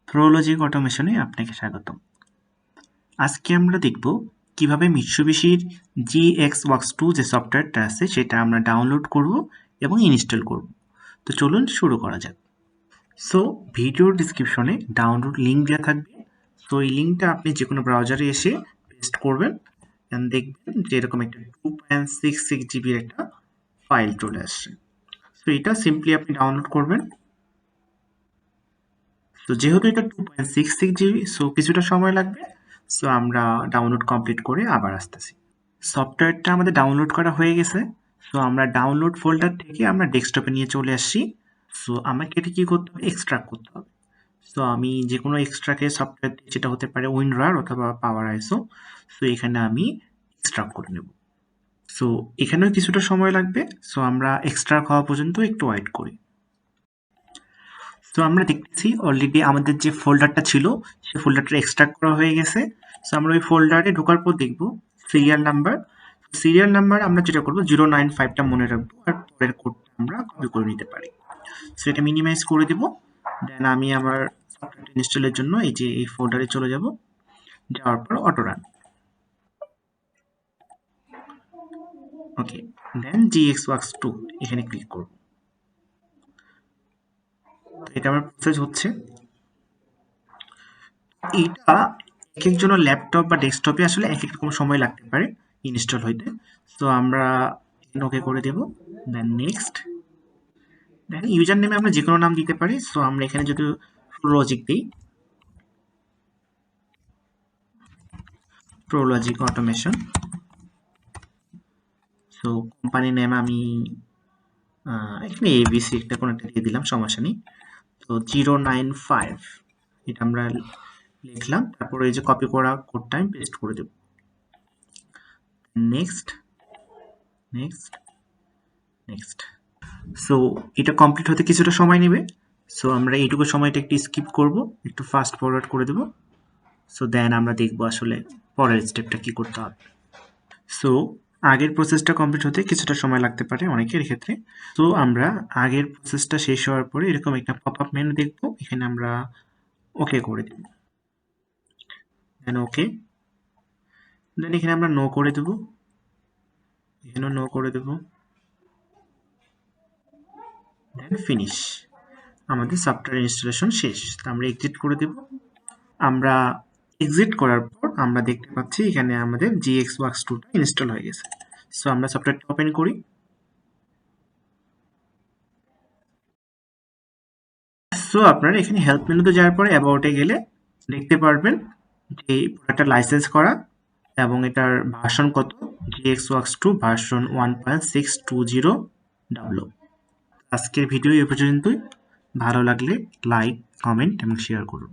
Pro Logic অটোমেশনে আপনাকে স্বাগতম। আজকে আমরা দেখব কিভাবে মিৎসুবিশির GX Works 2 যে সফটওয়্যারটা আছে সেটা আমরা ডাউনলোড করব এবং ইনস্টল করব। তো চলুন শুরু করা যাক। সো ভিডিওর ডিসক্রিপশনে ডাউনলোড লিঙ্ক দেওয়া থাকবে। তো এই লিঙ্কটা আপনি যে কোনো ব্রাউজারে এসে পেস্ট করবেন এবং দেখবেন যে এরকম একটা 2.66 জিবির একটা ফাইল চলে আসছে। তো এটা সিম্পলি আপনি ডাউনলোড করবেন। তো যেহেতু এটা 2.66 জিবি, সো কিছুটা সময় লাগবে। সো আমরা ডাউনলোড কমপ্লিট করে আবার আসতেছি। সফটওয়্যারটা আমাদের ডাউনলোড করা হয়ে গেছে। সো আমরা ডাউনলোড ফোল্ডার থেকে আমরা ডেস্কটপে নিয়ে চলে আসছি। সো আমাকে এটা কি করতে হবে, এক্সট্রাক্ট করতে হবে। সো আমি যে কোনো এক্সট্রাকে সফটওয়্যার দিয়ে, যেটা হতে পারে উইনরার অথবা পাওয়ার আইসো, সো এখানে আমি এক্সট্রাক্ট করে নেব। সো এখানেও কিছুটা সময় লাগবে। সো আমরা এক্সট্রাক্ট হওয়া পর্যন্ত একটু ওয়েট করি। তো আমরা দেখতেছি অলরেডি আমাদের যে ফোল্ডারটা ছিল সেই ফোল্ডারটা এক্সট্রাক্ট করা হয়ে গেছে। সো আমরা ওই ফোল্ডারে ঢোকার পর দেখব সিরিয়াল নাম্বার আমরা যেটা করবো 095টা মনে রাখবো, আর পরের কোডটা আমরা কপি করে নিতে পারি। সো এটা মিনিমাইজ করে দিব। দেন আমি আমার সফটওয়্যার ইনস্টলের জন্য এই ফোল্ডারে চলে যাব। যাওয়ার পর অটো রান, ওকে, দেন GX Works 2 এখানে ক্লিক করব। এটা আমার প্রসেস হচ্ছে। এটা এক একজনের ল্যাপটপ বা ডেস্কটপে আসলে এক এক রকম সময় লাগতে পারে ইনস্টল হইতে। তো আমরা ওকে করে দেব। দেন নেক্সট, দেন ইউজার নেমে আমরা যে কোনো নাম দিতে পারি। সো আমরা এখানে যদি প্রোলজিক দিই, Pro Logic automation. So company name আমি এখানে ABC একটা কোনো একটা দিয়ে দিলাম, সমস্যা নেই। তো 095 এটা আমরা লিখলাম। তারপরে এই যে কপি করা কোডটা আমি পেস্ট করে দেব। Next next next. সো এটা কমপ্লিট হতে কিছুটা সময় নেবে। সো আমরা এইটুকু সময়টা একটু স্কিপ করব, একটু ফাস্ট ফরওয়ার্ড করে দেব। সো দেন আমরা দেখব আসলে পরের স্টেপটা কি করতে হবে। সো আগের প্রসেসটা কমপ্লিট হতে কিছুটা সময় লাগতে পারে অনেকের ক্ষেত্রে। তো আমরা আগের প্রসেসটা শেষ হওয়ার পরে এরকম একটা পপ আপ মেনু দেখব। এখানে আমরা ওকে করে দেব। দেন ওকে, দেন এখানে আমরা নো করে দেব, এখানেও নো করে দেব, দেন ফিনিশ। আমাদের সফটওয়্যার ইনস্টলেশন শেষ। তো আমরা এক্সিট করে দেব। আমরা এক্সিট করার পর আমরা দেখতে পাচ্ছি এখানে আমাদের GX Works 2 ইনস্টল হয়ে গেছে। সো আমরা সফটওয়্যারটা ওপেন করি। সো আপনারা এখানে হেল্প মেনুতে যাওয়ার পরে অ্যাবাউটে গেলে দেখতে পারবেন যে এই প্রোডাক্টটা লাইসেন্স করা এবং এটার ভার্সন কত, GX Works 2 ভার্সন 1.620W। আজকের ভিডিও এ পর্যন্তই। ভালো লাগলে লাইক, কমেন্ট এবং শেয়ার করুন।